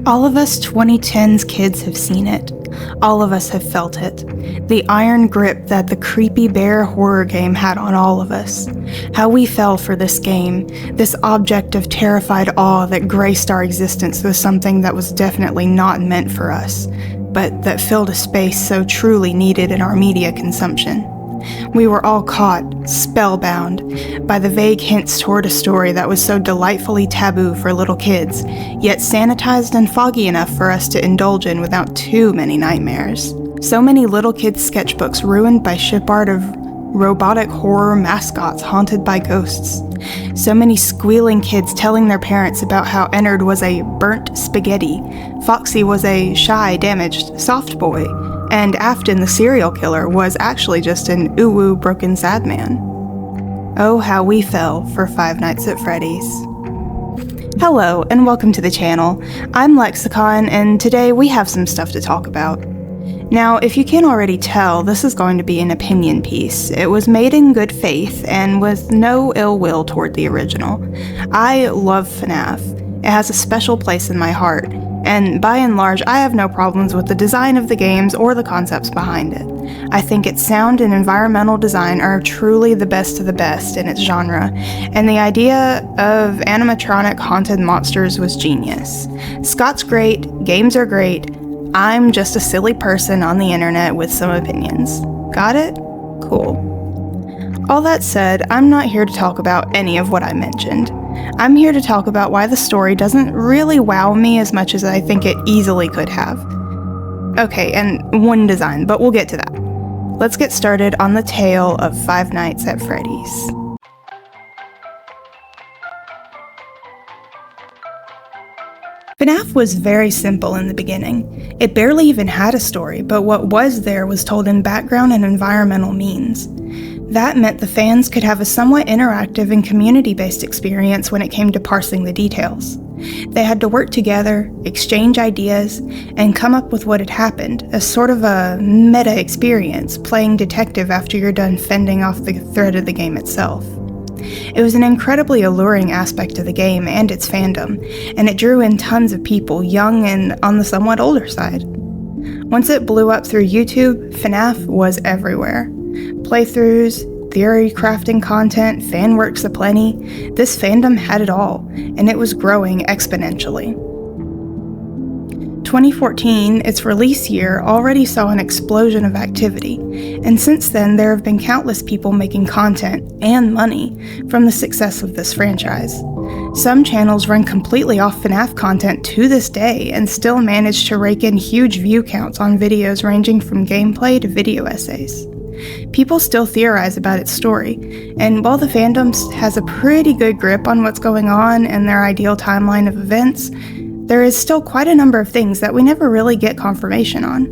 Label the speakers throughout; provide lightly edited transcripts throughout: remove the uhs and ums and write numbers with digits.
Speaker 1: All of us 2010s kids have seen it. All of us have felt it. The iron grip that the creepy bear horror game had on all of us. How we fell for this game, this object of terrified awe that graced our existence with something that was definitely not meant for us, but that filled a space so truly needed in our media consumption. We were all caught, spellbound, by the vague hints toward a story that was so delightfully taboo for little kids, yet sanitized and foggy enough for us to indulge in without too many nightmares. So many little kids' sketchbooks ruined by ship art of robotic horror mascots haunted by ghosts. So many squealing kids telling their parents about how Ennard was a burnt spaghetti, Foxy was a shy, damaged, soft boy, and Afton the serial killer was actually just an ooh-woo broken sad man. Oh, how we fell for Five Nights at Freddy's. Hello, and welcome to the channel. I'm Lexicon, and today we have some stuff to talk about. Now, if you can't already tell, this is going to be an opinion piece. It was made in good faith, and with no ill will toward the original. I love FNAF. It has a special place in my heart, and by and large, I have no problems with the design of the games or the concepts behind it. I think its sound and environmental design are truly the best of the best in its genre, and the idea of animatronic haunted monsters was genius. Scott's great, games are great, I'm just a silly person on the internet with some opinions. Got it? Cool. All that said, I'm not here to talk about any of what I mentioned. I'm here to talk about why the story doesn't really wow me as much as I think it easily could have. Okay, and one design, but we'll get to that. Let's get started on the tale of Five Nights at Freddy's. FNAF was very simple in the beginning. It barely even had a story, but what was there was told in background and environmental means. That meant the fans could have a somewhat interactive and community-based experience when it came to parsing the details. They had to work together, exchange ideas, and come up with what had happened, as sort of a meta experience, playing detective after you're done fending off the threat of the game itself. It was an incredibly alluring aspect of the game and its fandom, and it drew in tons of people, young and on the somewhat older side. Once it blew up through YouTube, FNAF was everywhere. Playthroughs, theory crafting content, fan works aplenty, this fandom had it all, and it was growing exponentially. 2014, its release year, already saw an explosion of activity, and since then there have been countless people making content and money from the success of this franchise. Some channels run completely off FNAF content to this day and still manage to rake in huge view counts on videos ranging from gameplay to video essays. People still theorize about its story, and while the fandom has a pretty good grip on what's going on and their ideal timeline of events, there is still quite a number of things that we never really get confirmation on.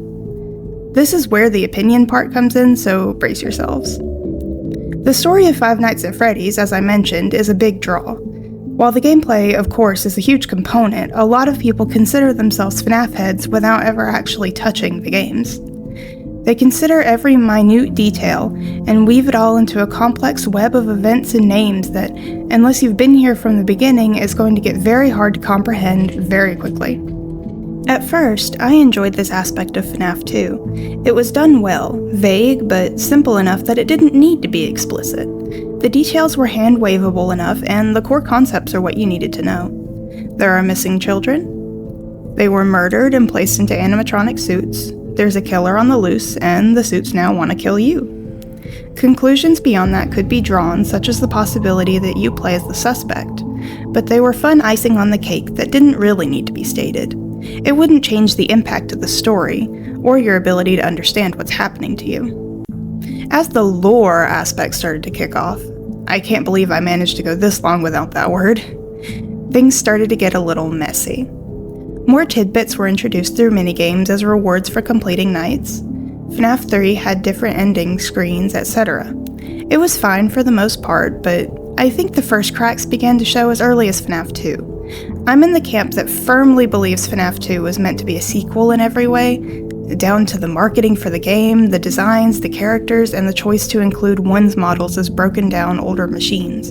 Speaker 1: This is where the opinion part comes in, so brace yourselves. The story of Five Nights at Freddy's, as I mentioned, is a big draw. While the gameplay, of course, is a huge component, a lot of people consider themselves FNAF heads without ever actually touching the games. They consider every minute detail and weave it all into a complex web of events and names that, unless you've been here from the beginning, is going to get very hard to comprehend very quickly. At first, I enjoyed this aspect of FNAF too. It was done well, vague but simple enough that it didn't need to be explicit. The details were hand-waveable enough, and the core concepts are what you needed to know. There are missing children. They were murdered and placed into animatronic suits. There's a killer on the loose, and the suits now want to kill you. Conclusions beyond that could be drawn, such as the possibility that you play as the suspect, but they were fun icing on the cake that didn't really need to be stated. It wouldn't change the impact of the story, or your ability to understand what's happening to you. As the lore aspect started to kick off, I can't believe I managed to go this long without that word, things started to get a little messy. More tidbits were introduced through minigames as rewards for completing nights. FNAF 3 had different ending screens, etc. It was fine for the most part, but I think the first cracks began to show as early as FNAF 2. I'm in the camp that firmly believes FNAF 2 was meant to be a sequel in every way, down to the marketing for the game, the designs, the characters, and the choice to include one's models as broken down older machines.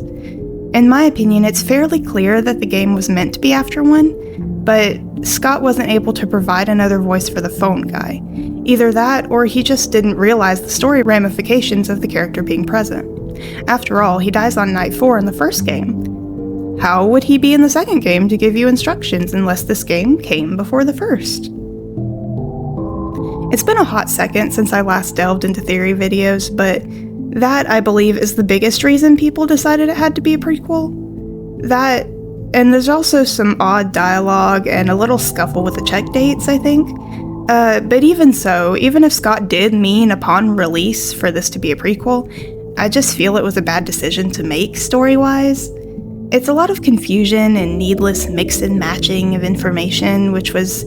Speaker 1: In my opinion, it's fairly clear that the game was meant to be after one, but Scott wasn't able to provide another voice for the phone guy. Either that, or he just didn't realize the story ramifications of the character being present. After all, he dies on night 4 in the first game. How would he be in the second game to give you instructions unless this game came before the first? It's been a hot second since I last delved into theory videos, but that, I believe, is the biggest reason people decided it had to be a prequel. That, and there's also some odd dialogue and a little scuffle with the check dates, I think. But even so, even if Scott did mean upon release for this to be a prequel, I just feel it was a bad decision to make story-wise. It's a lot of confusion and needless mix and matching of information, which was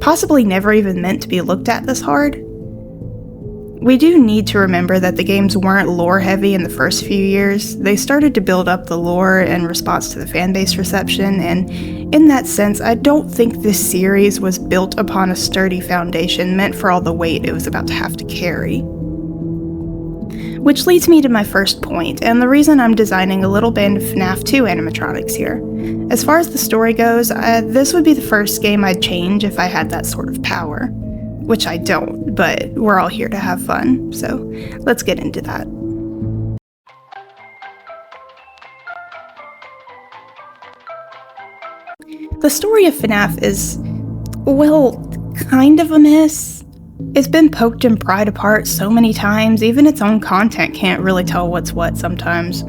Speaker 1: possibly never even meant to be looked at this hard. We do need to remember that the games weren't lore-heavy in the first few years. They started to build up the lore in response to the fanbase reception, and in that sense, I don't think this series was built upon a sturdy foundation meant for all the weight it was about to have to carry. Which leads me to my first point, and the reason I'm designing a little band of FNAF 2 animatronics here. As far as the story goes, this would be the first game I'd change if I had that sort of power. Which I don't, but we're all here to have fun, so let's get into that. The story of FNAF is, well, kind of a mess. It's been poked and pried apart so many times, even its own content can't really tell what's what sometimes.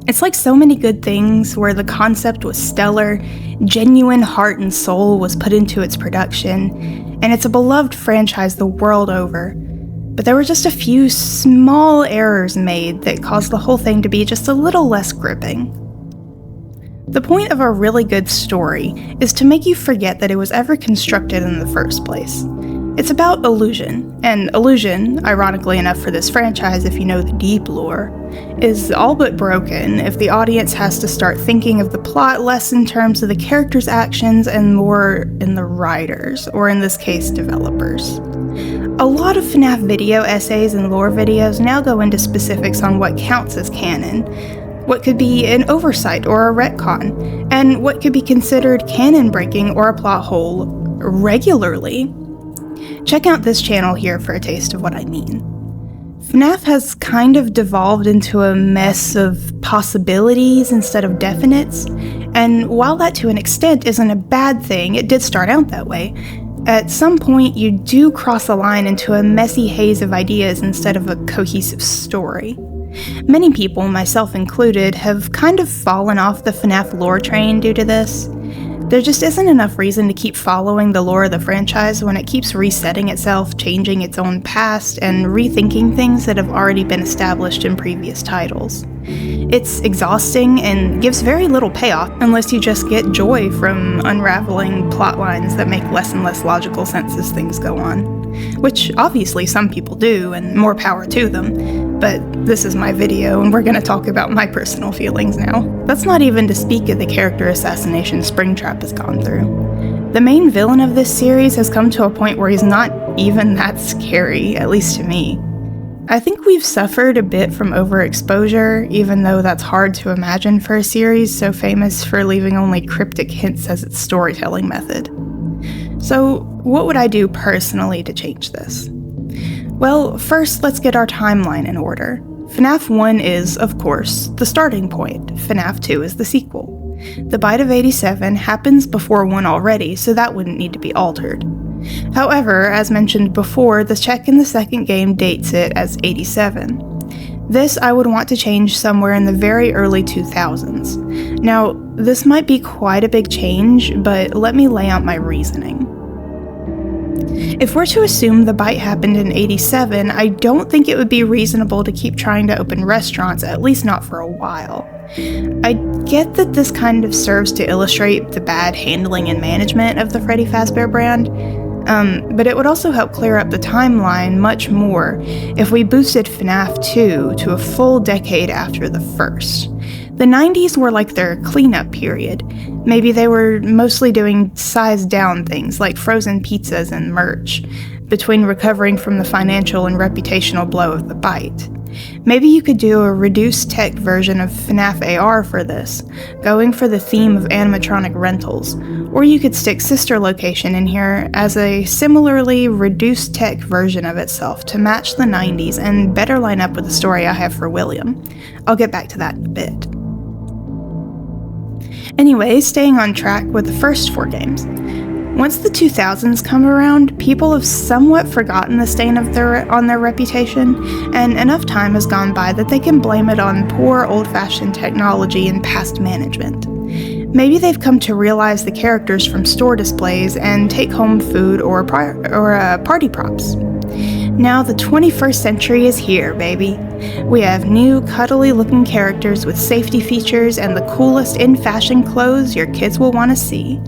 Speaker 1: It's like so many good things where the concept was stellar, genuine heart and soul was put into its production, and it's a beloved franchise the world over. But there were just a few small errors made that caused the whole thing to be just a little less gripping. The point of a really good story is to make you forget that it was ever constructed in the first place. It's about illusion, and illusion, ironically enough for this franchise if you know the deep lore, is all but broken if the audience has to start thinking of the plot less in terms of the characters' actions and more in the writers, or in this case, developers. A lot of FNAF video essays and lore videos now go into specifics on what counts as canon, what could be an oversight or a retcon, and what could be considered canon-breaking or a plot hole regularly. Check out this channel here for a taste of what I mean. FNAF has kind of devolved into a mess of possibilities instead of definites, and while that to an extent isn't a bad thing, it did start out that way. At some point, you do cross a line into a messy haze of ideas instead of a cohesive story. Many people, myself included, have kind of fallen off the FNAF lore train due to this. There just isn't enough reason to keep following the lore of the franchise when it keeps resetting itself, changing its own past, and rethinking things that have already been established in previous titles. It's exhausting and gives very little payoff unless you just get joy from unraveling plot lines that make less and less logical sense as things go on. Which obviously some people do, and more power to them, but this is my video and we're going to talk about my personal feelings now. That's not even to speak of the character assassination Springtrap has gone through. The main villain of this series has come to a point where he's not even that scary, at least to me. I think we've suffered a bit from overexposure, even though that's hard to imagine for a series so famous for leaving only cryptic hints as its storytelling method. So, what would I do personally to change this? Well, first let's get our timeline in order. FNAF 1 is, of course, the starting point. FNAF 2 is the sequel. The Bite of 87 happens before 1 already, so that wouldn't need to be altered. However, as mentioned before, the check in the second game dates it as 87. This I would want to change somewhere in the very early 2000s. Now, this might be quite a big change, but let me lay out my reasoning. If we're to assume the bite happened in 87, I don't think it would be reasonable to keep trying to open restaurants, at least not for a while. I get that this kind of serves to illustrate the bad handling and management of the Freddy Fazbear brand, but it would also help clear up the timeline much more if we boosted FNAF 2 to a full decade after the first. The 90s were like their cleanup period. Maybe they were mostly doing sized down things like frozen pizzas and merch, between recovering from the financial and reputational blow of the bite. Maybe you could do a reduced tech version of FNAF AR for this, going for the theme of animatronic rentals, or you could stick Sister Location in here as a similarly reduced tech version of itself to match the 90s and better line up with the story I have for William. I'll get back to that in a bit. Anyway, staying on track with the first 4 games. Once the 2000s come around, people have somewhat forgotten the stain on their reputation, and enough time has gone by that they can blame it on poor old-fashioned technology and past management. Maybe they've come to realize the characters from store displays and take-home food or party props. Now the 21st century is here, baby. We have new, cuddly-looking characters with safety features and the coolest in-fashion clothes your kids will want to see.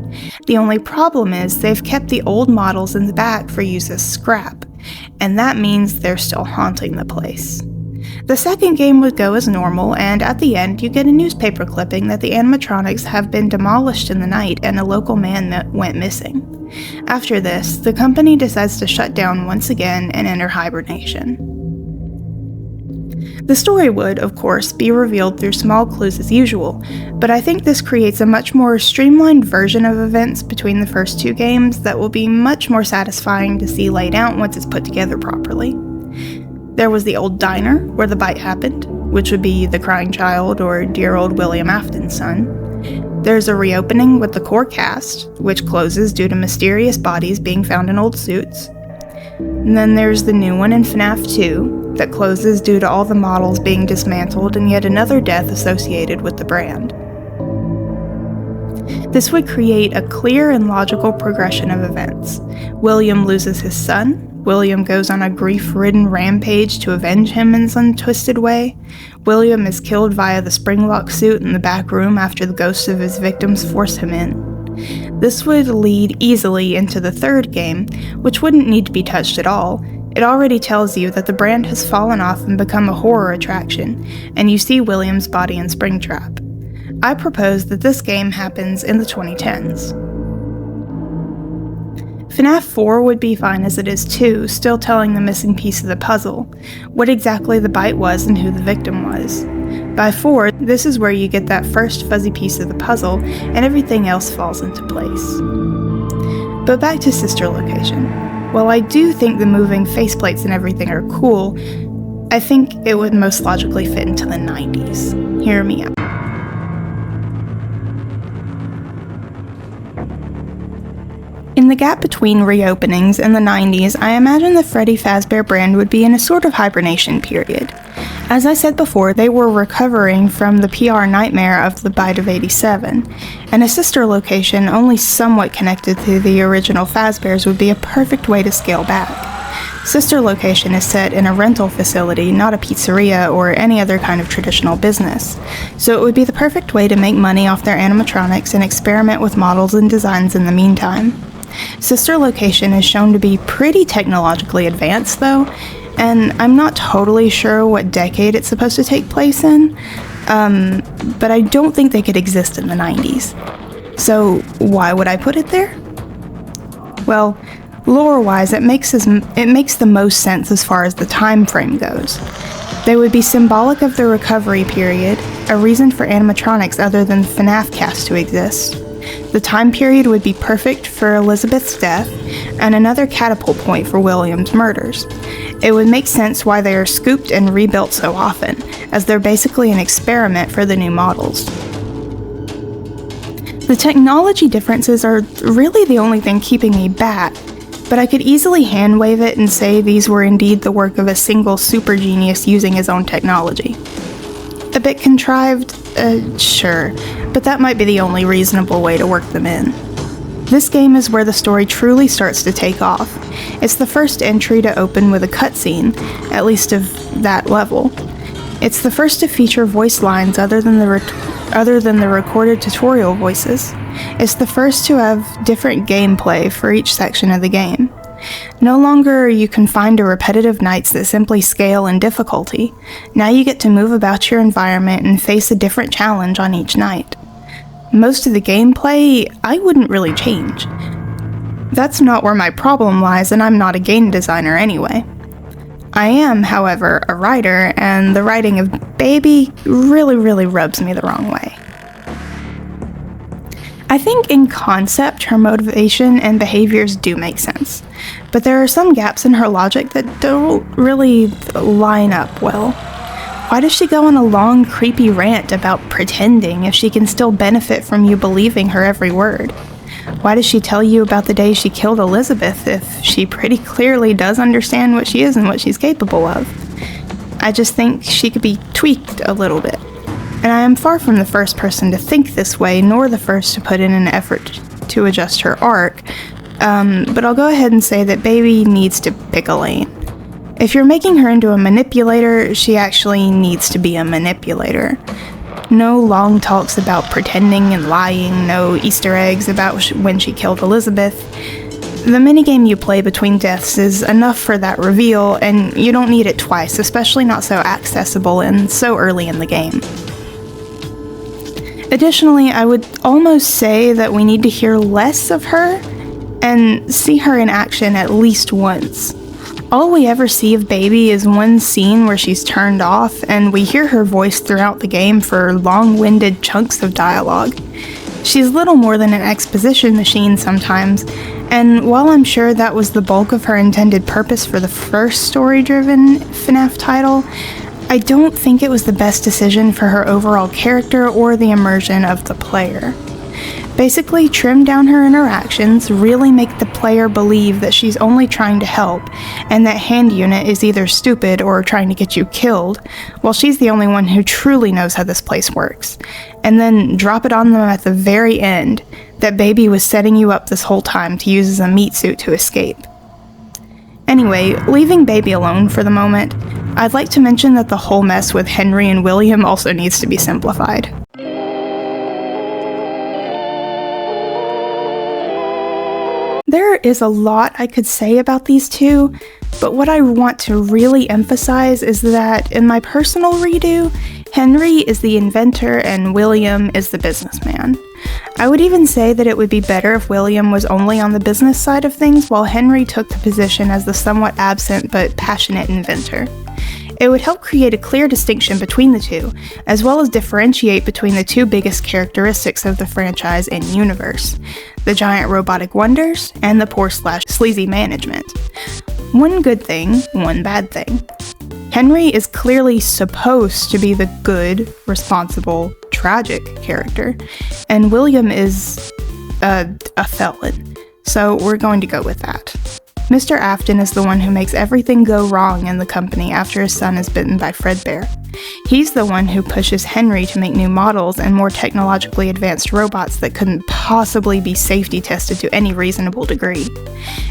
Speaker 1: The only problem is they've kept the old models in the back for use as scrap, and that means they're still haunting the place. The second game would go as normal, and at the end you get a newspaper clipping that the animatronics have been demolished in the night and a local man went missing. After this, the company decides to shut down once again and enter hibernation. The story would, of course, be revealed through small clues as usual, but I think this creates a much more streamlined version of events between the first 2 games that will be much more satisfying to see laid out once it's put together properly. There was the old diner where the bite happened, which would be the crying child or dear old William Afton's son. There's a reopening with the core cast, which closes due to mysterious bodies being found in old suits. And then there's the new one in FNAF 2, that closes due to all the models being dismantled and yet another death associated with the brand. This would create a clear and logical progression of events. William loses his son, William goes on a grief-ridden rampage to avenge him in some twisted way, William is killed via the spring-lock suit in the back room after the ghosts of his victims force him in. This would lead easily into the third game, which wouldn't need to be touched at all. It already tells you that the brand has fallen off and become a horror attraction, and you see William's body in Springtrap. I propose that this game happens in the 2010s. FNAF 4 would be fine as it is too, still telling the missing piece of the puzzle, what exactly the bite was and who the victim was. By 4, this is where you get that first fuzzy piece of the puzzle, and everything else falls into place. But back to Sister Location. While I do think the moving faceplates and everything are cool, I think it would most logically fit into the 90s. Hear me out. In the gap between reopenings and the 90s, I imagine the Freddy Fazbear brand would be in a sort of hibernation period. As I said before, they were recovering from the PR nightmare of the Bite of 87, and a sister location only somewhat connected to the original Fazbears would be a perfect way to scale back. Sister Location is set in a rental facility, not a pizzeria or any other kind of traditional business, so it would be the perfect way to make money off their animatronics and experiment with models and designs in the meantime. Sister Location is shown to be pretty technologically advanced though, and I'm not totally sure what decade it's supposed to take place in, but I don't think they could exist in the 90s. So why would I put it there? Well, lore-wise, it makes the most sense as far as the time frame goes. They would be symbolic of the recovery period, a reason for animatronics other than the FNAF cast to exist. The time period would be perfect for Elizabeth's death, and another catapult point for William's murders. It would make sense why they are scooped and rebuilt so often, as they're basically an experiment for the new models. The technology differences are really the only thing keeping me back, but I could easily hand-wave it and say these were indeed the work of a single super genius using his own technology. A bit contrived? Sure, but that might be the only reasonable way to work them in. This game is where the story truly starts to take off. It's the first entry to open with a cutscene, at least of that level. It's the first to feature voice lines other than the recorded tutorial voices. It's the first to have different gameplay for each section of the game. No longer are you confined to repetitive nights that simply scale in difficulty. Now you get to move about your environment and face a different challenge on each night. Most of the gameplay, I wouldn't really change. That's not where my problem lies, and I'm not a game designer anyway. I am, however, a writer, and the writing of Baby really rubs me the wrong way. I think in concept, her motivation and behaviors do make sense, but there are some gaps in her logic that don't really line up well. Why does she go on a long, creepy rant about pretending if she can still benefit from you believing her every word? Why does she tell you about the day she killed Elizabeth if she pretty clearly does understand what she is and what she's capable of? I just think she could be tweaked a little bit. And I am far from the first person to think this way, nor the first to put in an effort to adjust her arc, but I'll go ahead and say that Baby needs to pick a lane. If you're making her into a manipulator, she actually needs to be a manipulator. No long talks about pretending and lying, no Easter eggs about when she killed Elizabeth. The minigame you play between deaths is enough for that reveal, and you don't need it twice, especially not so accessible and so early in the game. Additionally, I would almost say that we need to hear less of her and see her in action at least once. All we ever see of Baby is one scene where she's turned off, and we hear her voice throughout the game for long-winded chunks of dialogue. She's little more than an exposition machine sometimes, and while I'm sure that was the bulk of her intended purpose for the first story-driven FNAF title, I don't think it was the best decision for her overall character or the immersion of the player. Basically, trim down her interactions, really make the player believe that she's only trying to help, and that Hand Unit is either stupid or trying to get you killed, while she's the only one who truly knows how this place works. And then drop it on them at the very end, that Baby was setting you up this whole time to use as a meat suit to escape. Anyway, leaving Baby alone for the moment, I'd like to mention that the whole mess with Henry and William also needs to be simplified. There is a lot I could say about these two, but what I want to really emphasize is that in my personal redo, Henry is the inventor and William is the businessman. I would even say that it would be better if William was only on the business side of things while Henry took the position as the somewhat absent but passionate inventor. It would help create a clear distinction between the two, as well as differentiate between the two biggest characteristics of the franchise and universe: the giant robotic wonders and the poor/sleazy management. One good thing, one bad thing. Henry is clearly supposed to be the good, responsible, tragic character, and William is a felon, so we're going to go with that. Mr. Afton is the one who makes everything go wrong in the company after his son is bitten by Fredbear. He's the one who pushes Henry to make new models and more technologically advanced robots that couldn't possibly be safety tested to any reasonable degree.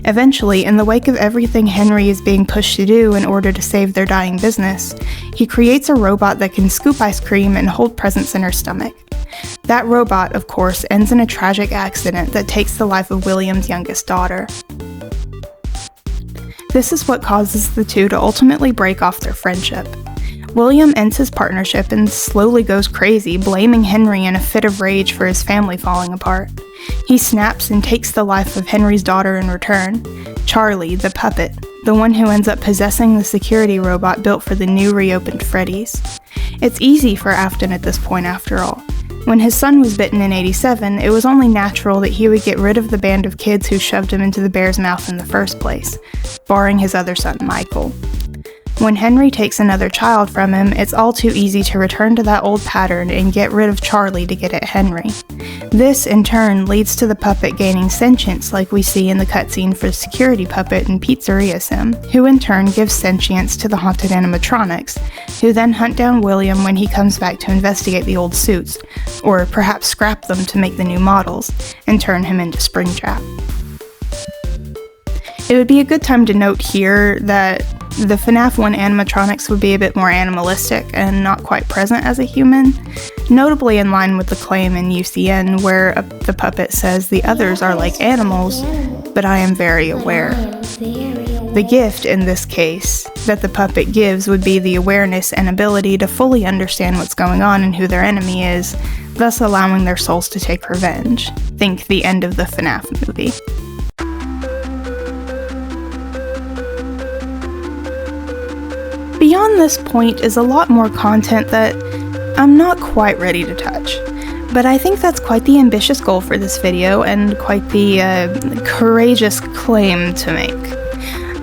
Speaker 1: Eventually, in the wake of everything Henry is being pushed to do in order to save their dying business, he creates a robot that can scoop ice cream and hold presents in her stomach. That robot, of course, ends in a tragic accident that takes the life of William's youngest daughter. This is what causes the two to ultimately break off their friendship. William ends his partnership and slowly goes crazy, blaming Henry in a fit of rage for his family falling apart. He snaps and takes the life of Henry's daughter in return, Charlie, the puppet, the one who ends up possessing the security robot built for the new reopened Freddy's. It's easy for Afton at this point after all. When his son was bitten in '87, it was only natural that he would get rid of the band of kids who shoved him into the bear's mouth in the first place, barring his other son, Michael. When Henry takes another child from him, it's all too easy to return to that old pattern and get rid of Charlie to get at Henry. This, in turn, leads to the puppet gaining sentience like we see in the cutscene for the security puppet in Pizzeria Sim, who in turn gives sentience to the haunted animatronics, who then hunt down William when he comes back to investigate the old suits, or perhaps scrap them to make the new models, and turn him into Springtrap. It would be a good time to note here that the FNAF 1 animatronics would be a bit more animalistic and not quite present as a human, notably in line with the claim in UCN where the puppet says the others are like animals, but I am very aware. The gift, in this case, that the puppet gives would be the awareness and ability to fully understand what's going on and who their enemy is, thus allowing their souls to take revenge. Think the end of the FNAF movie. Beyond this point is a lot more content that I'm not quite ready to touch. But I think that's quite the ambitious goal for this video and quite the courageous claim to make.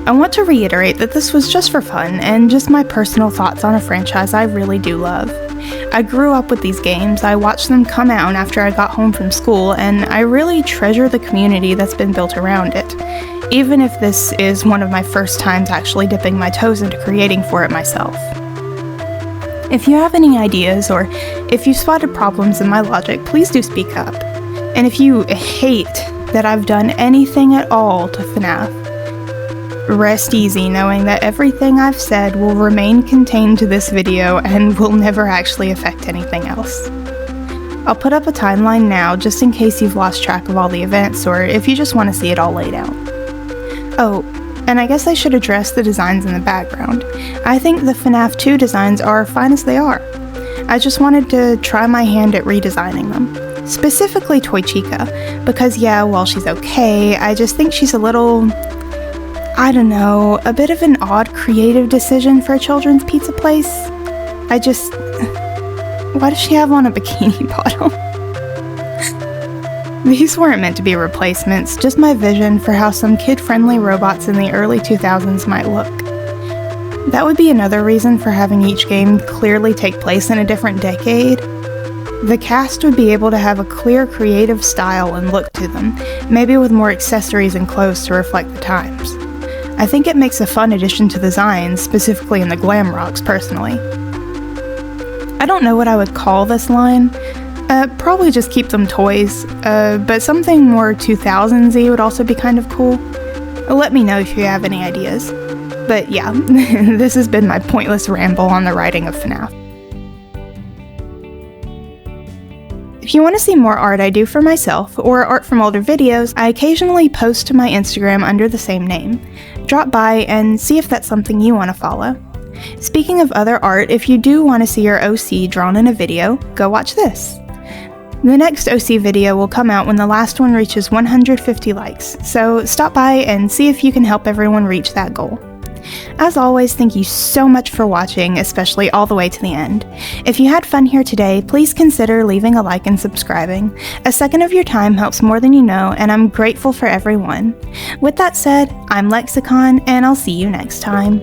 Speaker 1: I want to reiterate that this was just for fun and just my personal thoughts on a franchise I really do love. I grew up with these games, I watched them come out after I got home from school, and I really treasure the community that's been built around it, even if this is one of my first times actually dipping my toes into creating for it myself. If you have any ideas, or if you spotted problems in my logic, please do speak up. And if you hate that I've done anything at all to FNAF, rest easy knowing that everything I've said will remain contained to this video and will never actually affect anything else. I'll put up a timeline now just in case you've lost track of all the events, or if you just want to see it all laid out. Oh, and I guess I should address the designs in the background. I think the FNAF 2 designs are fine as they are. I just wanted to try my hand at redesigning them. Specifically Toy Chica, because yeah, while she's okay, I just think she's a little, I don't know, a bit of an odd creative decision for a children's pizza place. Why does she have on a bikini bottom? These weren't meant to be replacements, just my vision for how some kid-friendly robots in the early 2000s might look. That would be another reason for having each game clearly take place in a different decade. The cast would be able to have a clear creative style and look to them, maybe with more accessories and clothes to reflect the times. I think it makes a fun addition to the designs, specifically in the glam rocks, personally. I don't know what I would call this line. Probably just keep them toys, but something more 2000s-y would also be kind of cool. Let me know if you have any ideas. But yeah, this has been my pointless ramble on the writing of FNAF. If you want to see more art I do for myself, or art from older videos, I occasionally post to my Instagram under the same name. Drop by and see if that's something you want to follow. Speaking of other art, if you do want to see your OC drawn in a video, go watch this. The next OC video will come out when the last one reaches 150 likes, so stop by and see if you can help everyone reach that goal. As always, thank you so much for watching, especially all the way to the end. If you had fun here today, please consider leaving a like and subscribing. A second of your time helps more than you know, and I'm grateful for everyone. With that said, I'm Lexicon, and I'll see you next time.